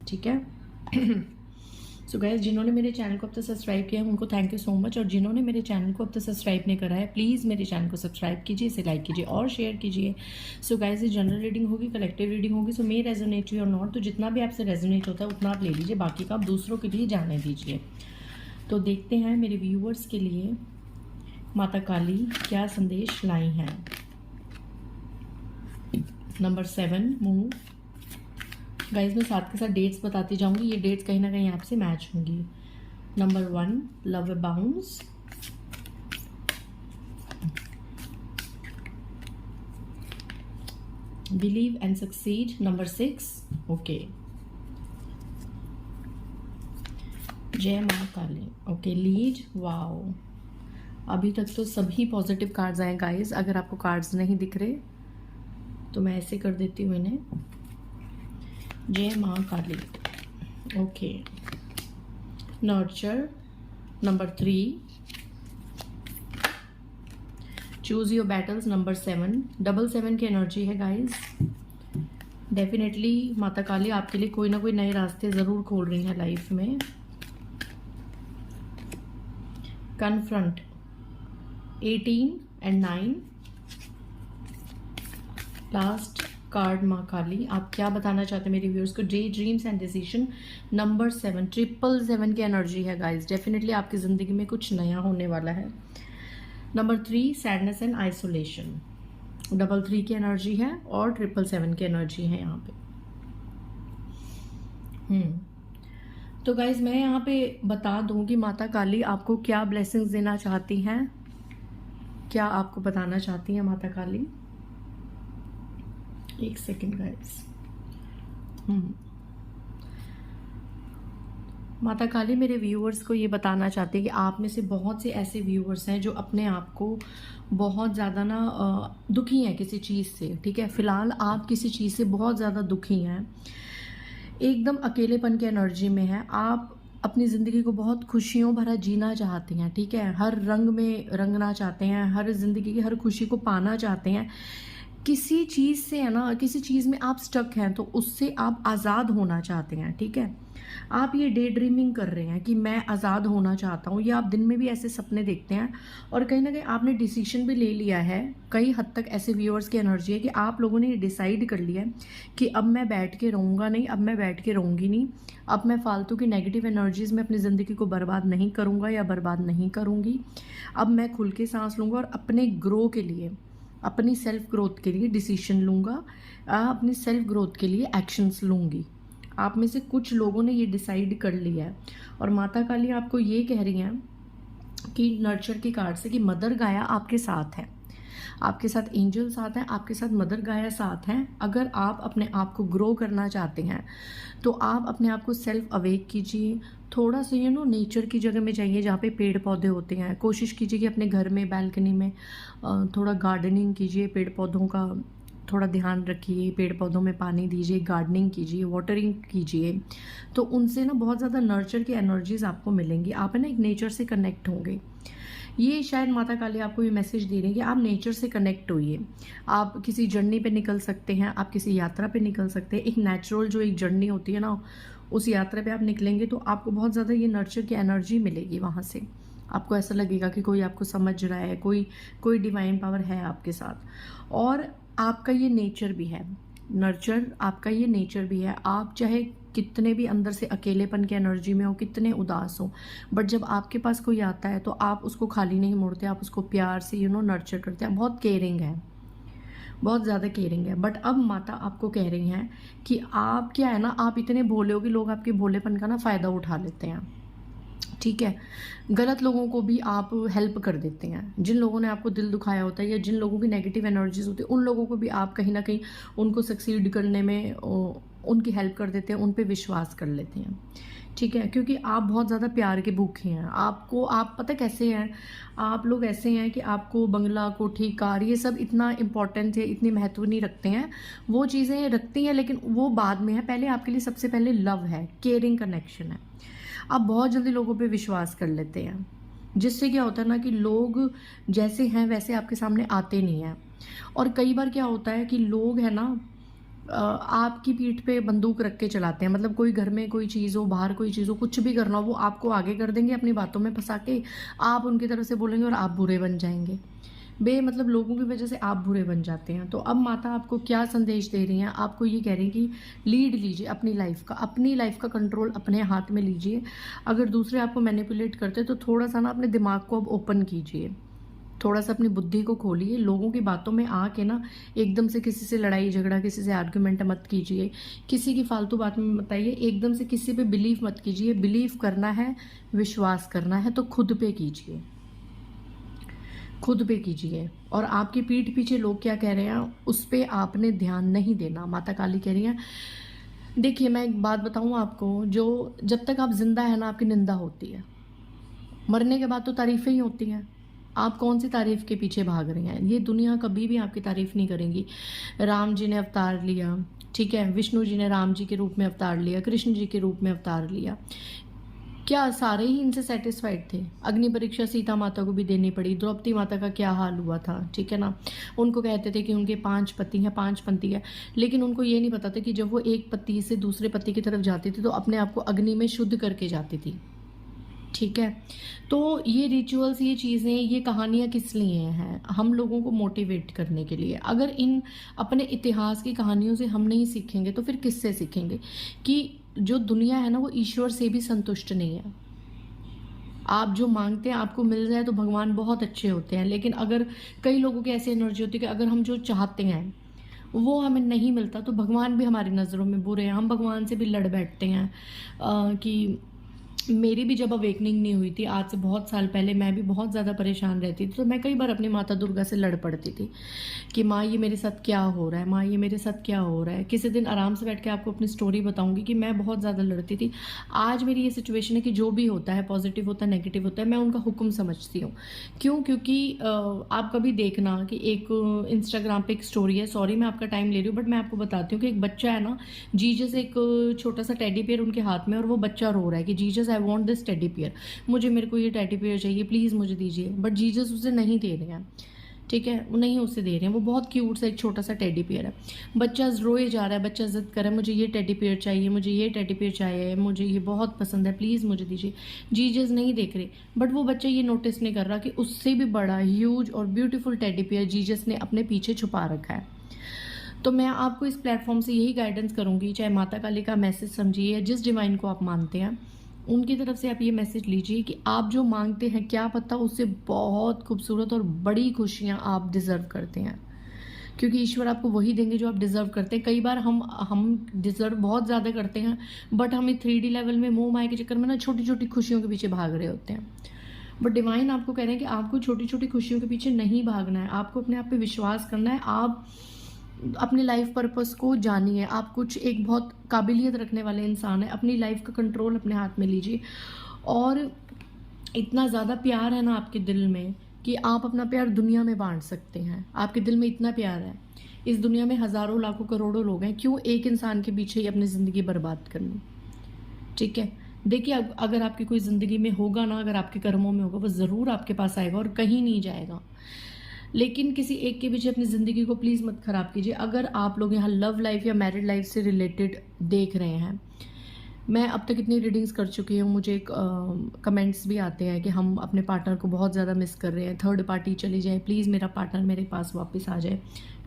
ठीक है। So guys, जिन्होंने मेरे चैनल को अब तक सब्सक्राइब किया है उनको थैंक यू सो मच, और जिन्होंने मेरे चैनल को अब तक सब्सक्राइब नहीं करा है प्लीज़ मेरे चैनल को सब्सक्राइब कीजिए, इसे लाइक कीजिए और शेयर कीजिए। सो गाइस, ये जनरल रीडिंग होगी, कलेक्टिव रीडिंग होगी, सो मे रेजोनेट यू और नॉट, तो जितना भी आपसे रेजोनेट होता है उतना आप ले लीजिए, बाकी का आप दूसरों के लिए जाने दीजिए। तो देखते हैं मेरे व्यूअर्स के लिए माता काली क्या संदेश लाई हैं। Number 7 move. गाइज, मैं साथ के साथ डेट्स बताती जाऊंगी, ये डेट्स कहीं ना कहीं आपसे मैच होंगी। Number 1 love bounce, believe and succeed. Number 6 okay, जय माँ काली। Okay, lead. वाओ, अभी तक तो सभी पॉजिटिव कार्ड्स आए गाइज। अगर आपको कार्ड्स नहीं दिख रहे तो मैं ऐसे कर देती हूँ इन्हें, जय माँ Kali. Okay, nurture. Number 3 choose your battles. Number 7 7 की एनर्जी है गाइज। डेफिनेटली माता काली आपके लिए कोई ना कोई नए रास्ते ज़रूर खोल रही हैं लाइफ में। Confront 18 and 9। लास्ट कार्ड माँ काली, आप क्या बताना चाहते हैं मेरे व्यूअर्स को। Day dreams and decision. Number 7 7 की एनर्जी है गाइज। डेफिनेटली आपकी ज़िंदगी में कुछ नया होने वाला है। Number 3 sadness and isolation. 3 की एनर्जी है और 7 की एनर्जी है यहाँ पे। तो गाइज, मैं यहाँ पे बता दूँ कि माता काली आपको क्या ब्लेसिंग्स देना चाहती हैं, क्या आपको बताना चाहती हैं माता काली। एक सेकेंड गाइज। माता काली मेरे व्यूअर्स को ये बताना चाहती है कि आप में से बहुत से ऐसे व्यूअर्स हैं जो अपने आप को बहुत ज़्यादा ना दुखी हैं किसी चीज़ से। ठीक है, फिलहाल आप किसी चीज़ से बहुत ज़्यादा दुखी हैं, एकदम अकेलेपन की एनर्जी में है। आप अपनी ज़िंदगी को बहुत खुशियों भरा जीना चाहते हैं। ठीक है, हर रंग में रंगना चाहते हैं, हर ज़िंदगी की हर खुशी को पाना चाहते हैं। किसी चीज़ से है ना, किसी चीज़ में आप स्टक हैं तो उससे आप आज़ाद होना चाहते हैं। ठीक है, आप ये डे ड्रीमिंग कर रहे हैं कि मैं आज़ाद होना चाहता हूँ, या आप दिन में भी ऐसे सपने देखते हैं, और कहीं ना कहीं आपने डिसीजन भी ले लिया है। कई हद तक ऐसे व्यूअर्स की एनर्जी है कि आप लोगों ने ये डिसाइड कर लिया है कि अब मैं बैठ के रहूँगा नहीं, अब मैं बैठ के रहूँगी नहीं, अब मैं फालतू की नेगेटिव एनर्जीज़ में अपनी ज़िंदगी को बर्बाद नहीं करूँगा या बर्बाद नहीं करूँगी। अब मैं खुल के सांस लूँगा और अपने ग्रो के लिए, अपनी सेल्फ ग्रोथ के लिए डिसीजन लूँगा, अपनी सेल्फ ग्रोथ के लिए एक्शंस लूँगी। आप में से कुछ लोगों ने ये डिसाइड कर लिया है, और माता काली आपको ये कह रही हैं कि नर्चर की कार्ड से कि मदर गाया आपके साथ है, आपके साथ एंजल साथ हैं, आपके साथ मदर गाया साथ हैं। अगर आप अपने आप को ग्रो करना चाहते हैं तो आप अपने आप को सेल्फ अवेक कीजिए, थोड़ा सा नेचर की जगह में जाइए जहाँ पे पेड़ पौधे होते हैं। कोशिश कीजिए कि अपने घर में बैल्कनी में थोड़ा गार्डनिंग कीजिए, पेड़ पौधों का थोड़ा ध्यान रखिए, पेड़ पौधों में पानी दीजिए, गार्डनिंग कीजिए, वाटरिंग कीजिए, तो उनसे ना बहुत ज़्यादा नर्चर की एनर्जीज आपको मिलेंगी। आप है ना एक नेचर से कनेक्ट होंगे। ये शायद माता काली आपको ये मैसेज दे रही है कि आप नेचर से कनेक्ट होइए। आप किसी जर्नी पे निकल सकते हैं, आप किसी यात्रा पे निकल सकते हैं। एक नेचुरल जो एक जर्नी होती है ना, उस यात्रा पे आप निकलेंगे तो आपको बहुत ज़्यादा ये नर्चर की एनर्जी मिलेगी। वहाँ से आपको ऐसा लगेगा कि कोई आपको समझ रहा है, कोई डिवाइन पावर है आपके साथ। और आपका ये नेचर भी है, नर्चर आपका ये नेचर भी है। आप चाहे कितने भी अंदर से अकेलेपन की एनर्जी में हो, कितने उदास हो, बट जब आपके पास कोई आता है तो आप उसको खाली नहीं मोड़ते, आप उसको प्यार से नर्चर करते हैं। बहुत केयरिंग है, बहुत ज़्यादा केयरिंग है। बट अब माता आपको कह रही हैं कि आप क्या है ना, आप इतने भोले हो कि लोग आपके भोलेपन का ना फ़ायदा उठा लेते हैं। ठीक है, गलत लोगों को भी आप हेल्प कर देते हैं। जिन लोगों ने आपको दिल दुखाया होता है या जिन लोगों की नेगेटिव एनर्जीज होती है, उन लोगों को भी आप कहीं ना कहीं उनको सक्सीड करने में उनकी हेल्प कर देते हैं, उन पे विश्वास कर लेते हैं। ठीक है, क्योंकि आप बहुत ज़्यादा प्यार के भूखे हैं। आपको आप पता कैसे हैं, आप लोग ऐसे हैं कि आपको बंगला, कोठी, कार, ये सब इतना इम्पॉर्टेंट है, इतनी महत्व नहीं रखते हैं। वो चीज़ें रखती हैं लेकिन वो बाद में है। पहले आपके लिए सबसे पहले लव है, केयरिंग कनेक्शन है। आप बहुत जल्दी लोगों पे विश्वास कर लेते हैं, जिससे क्या होता है ना कि लोग जैसे हैं वैसे आपके सामने आते नहीं हैं। और कई बार क्या होता है कि लोग है ना आपकी पीठ पे बंदूक रख के चलाते हैं। मतलब कोई घर में कोई चीज़ हो, बाहर कोई चीज़ हो, कुछ भी करना हो, वो आपको आगे कर देंगे अपनी बातों में फंसा के। आप उनकी तरफ से बोलेंगे और आप बुरे बन जाएंगे। मतलब लोगों की वजह से आप बुरे बन जाते हैं। तो अब माता आपको क्या संदेश दे रही हैं? आपको ये कह रही हैं कि लीड लीजिए अपनी लाइफ का कंट्रोल अपने हाथ में लीजिए। अगर दूसरे आपको मैनिपुलेट करते हैं तो थोड़ा सा ना अपने दिमाग को अब ओपन कीजिए, थोड़ा सा अपनी बुद्धि को खोलिए। लोगों की बातों में आके ना एकदम से किसी से लड़ाई झगड़ा, किसी से आर्ग्यूमेंट मत कीजिए, किसी की फालतू बात में मत आइए, एकदम से किसी पे बिलीव मत कीजिए। बिलीव करना है, विश्वास करना है तो खुद पे कीजिए, खुद पे कीजिए। और आपकी पीठ पीछे लोग क्या कह रहे हैं उस पर आपने ध्यान नहीं देना। माता काली कह रही हैं, देखिए मैं एक बात बताऊं आपको, जो जब तक आप जिंदा है ना आपकी निंदा होती है, मरने के बाद तो तारीफें ही होती हैं। आप कौन सी तारीफ के पीछे भाग रहे हैं? ये दुनिया कभी भी आपकी तारीफ नहीं करेंगी। राम जी ने अवतार लिया, ठीक है, विष्णु जी ने राम जी के रूप में अवतार लिया, कृष्ण जी के रूप में अवतार लिया, क्या सारे ही इनसे सेटिस्फाइड थे? अग्नि परीक्षा सीता माता को भी देनी पड़ी। द्रौपदी माता का क्या हाल हुआ था, ठीक है ना? उनको कहते थे कि उनके 5 पति हैं, 5 पति है, लेकिन उनको ये नहीं पता था कि जब वो एक पति से दूसरे पति की तरफ जाती थी तो अपने आप को अग्नि में शुद्ध करके जाती थी, ठीक है? तो ये रिचुअल्स, ये चीज़ें, ये कहानियाँ किस लिए हैं? हम लोगों को मोटिवेट करने के लिए। अगर इन अपने इतिहास की कहानियों से हम नहीं सीखेंगे तो फिर किससे सीखेंगे? कि जो दुनिया है ना वो ईश्वर से भी संतुष्ट नहीं है। आप जो मांगते हैं आपको मिल जाए तो भगवान बहुत अच्छे होते हैं, लेकिन अगर कई लोगों की ऐसी एनर्जी होती है कि अगर हम जो चाहते हैं वो हमें नहीं मिलता तो भगवान भी हमारी नज़रों में बुरे हैं। हम भगवान से भी लड़ बैठते हैं कि मेरी भी जब अवेकनिंग नहीं हुई थी आज से बहुत साल पहले, मैं भी बहुत ज़्यादा परेशान रहती थी, तो मैं कई बार अपनी माता दुर्गा से लड़ पड़ती थी कि माँ ये मेरे साथ क्या हो रहा है, माँ ये मेरे साथ क्या हो रहा है। किसी दिन आराम से बैठ के आपको अपनी स्टोरी बताऊंगी कि मैं बहुत ज़्यादा लड़ती थी। आज मेरी ये सिचुएशन है कि जो भी होता है, पॉजिटिव होता है, नेगेटिव होता है, मैं उनका हुक्म समझती हूँ। क्यों? क्योंकि आप कभी देखना कि एक इंस्टाग्राम पे एक स्टोरी है, सॉरी मैं आपका टाइम ले रही हूँ बट मैं आपको बताती हूँ कि एक बच्चा है ना, जीजस, एक छोटा सा टेडी पेयर उनके हाथ में, और वो बच्चा रो रहा है कि Jesus I want this teddy pair, मेरे को ये टेडी पेयर चाहिए, प्लीज़ मुझे दीजिए। बट जीजस उसे नहीं दे रहे हैं, ठीक है, वो नहीं उसे दे रहे हैं। वो बहुत क्यूट सा एक छोटा सा टेडी पेयर है। बच्चा रोए जा रहा है, बच्चा जिद कर रहा है, मुझे ये टेडी पेयर चाहिए, मुझे ये टेडी पेयर चाहिए, मुझे ये बहुत पसंद है, प्लीज़ मुझे दीजिए। जीजस नहीं देख रहे, बट वो बच्चा ये नोटिस नहीं कर रहा कि उससे भी बड़ा ह्यूज और ब्यूटीफुल टेडी पेयर जीजस ने अपने पीछे छुपा रखा है। तो मैं आपको इस प्लेटफॉर्म से यही गाइडेंस करूंगी, चाहे माता काली का मैसेज समझिए या जिस डिवाइन को आप मानते हैं उनकी तरफ से आप ये मैसेज लीजिए कि आप जो मांगते हैं क्या पता उससे बहुत खूबसूरत और बड़ी खुशियां आप डिज़र्व करते हैं, क्योंकि ईश्वर आपको वही देंगे जो आप डिज़र्व करते हैं। कई बार हम डिज़र्व बहुत ज़्यादा करते हैं, बट हमें 3D लेवल में मोह माया के चक्कर में ना छोटी छोटी खुशियों के पीछे भाग रहे होते हैं। बट डिवाइन आपको कह रहे हैं कि आपको छोटी छोटी खुशियों के पीछे नहीं भागना है, आपको अपने आप पे विश्वास करना है। आप अपनी लाइफ पर्पस को जानिए, आप कुछ एक बहुत काबिलियत रखने वाले इंसान हैं, अपनी लाइफ का कंट्रोल अपने हाथ में लीजिए। और इतना ज़्यादा प्यार है ना आपके दिल में कि आप अपना प्यार दुनिया में बांट सकते हैं। आपके दिल में इतना प्यार है, इस दुनिया में हज़ारों लाखों करोड़ों लोग हैं, क्यों एक इंसान के पीछे ही अपनी ज़िंदगी बर्बाद करनी, ठीक है? देखिए अगर आपकी कोई ज़िंदगी में होगा ना, अगर आपके कर्मों में होगा, वो ज़रूर आपके पास आएगा और कहीं नहीं जाएगा। लेकिन किसी एक के पीछे अपनी ज़िंदगी को प्लीज़ मत ख़राब कीजिए। अगर आप लोग यहाँ लव लाइफ या मैरिड लाइफ से रिलेटेड देख रहे हैं, मैं अब तक इतनी रीडिंग्स कर चुकी हूँ, मुझे कमेंट्स भी आते हैं कि हम अपने पार्टनर को बहुत ज़्यादा मिस कर रहे हैं, थर्ड पार्टी चली जाए, प्लीज़ मेरा पार्टनर मेरे पास वापस आ जाए।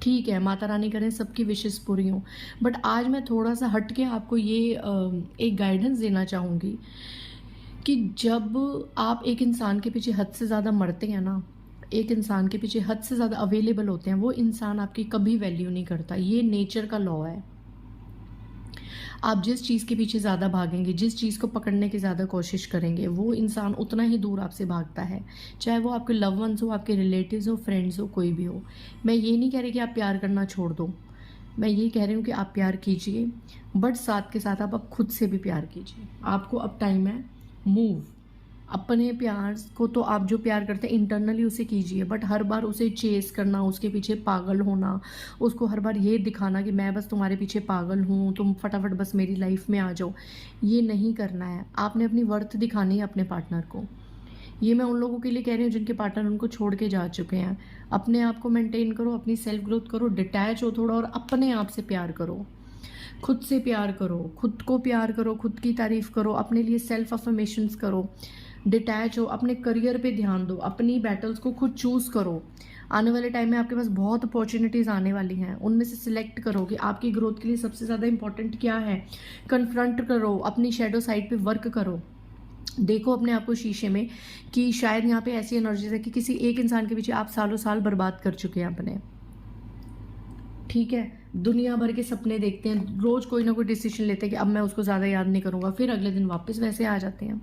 ठीक है, माता रानी करें सबकी विशेस पूरी हों। बट आज मैं थोड़ा सा हट के आपको ये एक गाइडेंस देना चाहूँगी कि जब आप एक इंसान के पीछे हद से ज़्यादा मरते हैं ना, एक इंसान के पीछे हद से ज़्यादा अवेलेबल होते हैं, वो इंसान आपकी कभी वैल्यू नहीं करता। ये नेचर का लॉ है। आप जिस चीज़ के पीछे ज़्यादा भागेंगे, जिस चीज़ को पकड़ने की ज़्यादा कोशिश करेंगे, वो इंसान उतना ही दूर आपसे भागता है, चाहे वो आपके लव वंस हो, आपके रिलेटिव्स हो, फ्रेंड्स हो, कोई भी हो। मैं ये नहीं कह रही कि आप प्यार करना छोड़ दो, मैं ये कह रही हूँ कि आप प्यार कीजिए, बट साथ के साथ आप खुद से भी प्यार कीजिए। आपको अब टाइम है मूव। अपने प्यार को तो आप जो प्यार करते हैं इंटरनली उसे कीजिए, बट हर बार उसे चेस करना, उसके पीछे पागल होना, उसको हर बार ये दिखाना कि मैं बस तुम्हारे पीछे पागल हूँ, तुम फटाफट बस मेरी लाइफ में आ जाओ, ये नहीं करना है। आपने अपनी वर्थ दिखानी है अपने पार्टनर को। ये मैं उन लोगों के लिए कह रही हूँ जिनके पार्टनर उनको छोड़ के जा चुके हैं। अपने आप को मेंटेन करो, अपनी सेल्फ ग्रोथ करो, डिटैच हो थोड़ा और अपने आप से प्यार करो, खुद से प्यार करो, खुद को प्यार करो, खुद की तारीफ करो, अपने लिए सेल्फ अफर्मेशंस करो, डिटैच हो, अपने करियर पे ध्यान दो, अपनी बैटल्स को खुद चूज़ करो। आने वाले टाइम में आपके पास बहुत अपॉर्चुनिटीज़ आने वाली हैं, उनमें से सिलेक्ट करो कि आपकी ग्रोथ के लिए सबसे ज़्यादा इंपॉर्टेंट क्या है। कन्फ्रंट करो, अपनी शेडो साइड पे वर्क करो, देखो अपने आप को शीशे में कि शायद यहाँ पे ऐसी एनर्जीज है कि किसी एक इंसान के पीछे आप सालों साल बर्बाद कर चुके हैं अपने, ठीक है। दुनिया भर के सपने देखते हैं, रोज कोई ना कोई डिसीजन लेते हैं कि अब मैं उसको ज़्यादा याद नहीं करूँगा, फिर अगले दिन वापस वैसे आ जाते हैं,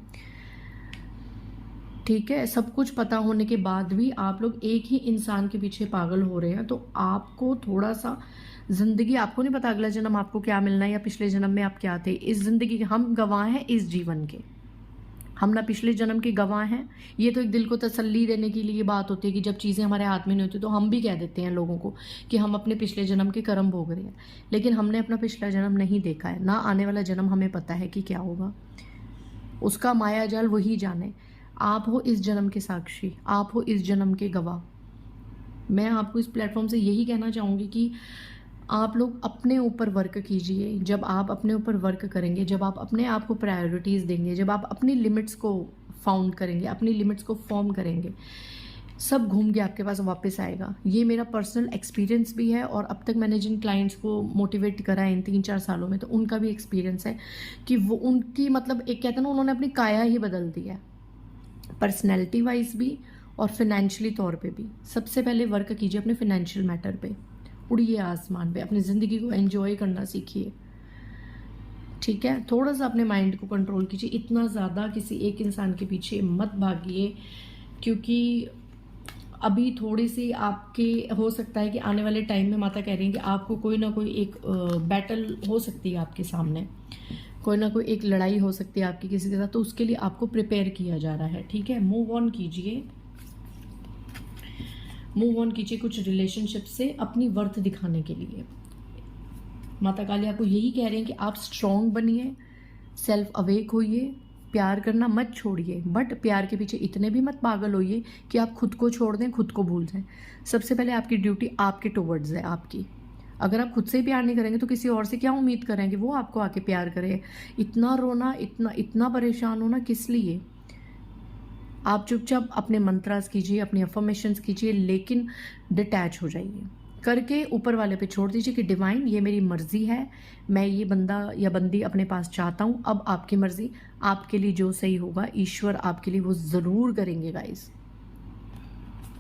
ठीक है। सब कुछ पता होने के बाद भी आप लोग एक ही इंसान के पीछे पागल हो रहे हैं, तो आपको थोड़ा सा जिंदगी, आपको नहीं पता अगला जन्म आपको क्या मिलना है या पिछले जन्म में आप क्या थे। इस जिंदगी के हम गवाह हैं, इस जीवन के हम ना पिछले जन्म के गवाह हैं। ये तो एक दिल को तसल्ली देने के लिए बात होती है कि जब चीज़ें हमारे हाथ में नहीं होती तो हम भी कह देते हैं लोगों को कि हम अपने पिछले जन्म के कर्म भोग रहे हैं, लेकिन हमने अपना पिछला जन्म नहीं देखा है, ना आने वाला जन्म हमें पता है कि क्या होगा, उसका माया जाल वही जाने। आप हो इस जन्म के साक्षी, आप हो इस जन्म के गवाह। मैं आपको इस प्लेटफॉर्म से यही कहना चाहूँगी कि आप लोग अपने ऊपर वर्क कीजिए। जब आप अपने ऊपर वर्क करेंगे, जब आप अपने आप को प्रायोरिटीज़ देंगे, जब आप अपनी लिमिट्स को फाउंड करेंगे, अपनी लिमिट्स को फॉर्म करेंगे, सब घूम के आपके पास वापस आएगा। ये मेरा पर्सनल एक्सपीरियंस भी है और अब तक मैंने जिन क्लाइंट्स को मोटिवेट करा है इन 3-4 सालों में, तो उनका भी एक्सपीरियंस है कि वो उनकी मतलब एक कहते हैं ना, उन्होंने अपनी काया ही बदल दी है, पर्सनैलिटी वाइज भी और फिनेंशियली तौर पे भी। सबसे पहले वर्क कीजिए अपने फिनेंशियल मैटर पे, उड़िए आसमान पे, अपनी ज़िंदगी को एंजॉय करना सीखिए, ठीक है। थोड़ा सा अपने माइंड को कंट्रोल कीजिए, इतना ज़्यादा किसी एक इंसान के पीछे मत भागिए, क्योंकि अभी थोड़ी सी आपके हो सकता है कि आने वाले टाइम में माता कह रही हैं कि आपको कोई ना कोई एक बैटल हो सकती है आपके सामने, कोई ना कोई एक लड़ाई हो सकती है आपकी किसी के साथ, तो उसके लिए आपको प्रिपेयर किया जा रहा है, ठीक है। मूव ऑन कीजिए, मूव ऑन कीजिए कुछ रिलेशनशिप से अपनी वर्थ दिखाने के लिए। माता काली आपको यही कह रहे हैं कि आप स्ट्रॉन्ग बनिए, सेल्फ अवेक होइए, प्यार करना मत छोड़िए, बट प्यार के पीछे इतने भी मत पागल होइए कि आप खुद को छोड़ दें, खुद को भूल जाएं। सबसे पहले आपकी ड्यूटी आपके टुवर्ड्स है आपकी। अगर आप खुद से ही प्यार नहीं करेंगे तो किसी और से क्या उम्मीद करेंगे वो आपको आके प्यार करे। इतना रोना, इतना इतना परेशान होना किस लिए। आप चुपचाप अपने मंत्रास कीजिए, अपनी अफर्मेशंस कीजिए, लेकिन डिटैच हो जाइए करके ऊपर वाले पे छोड़ दीजिए कि डिवाइन ये मेरी मर्जी है, मैं ये बंदा या बंदी अपने पास चाहता हूँ, अब आपकी मर्जी, आपके लिए जो सही होगा ईश्वर आपके लिए वो ज़रूर करेंगे गाइस।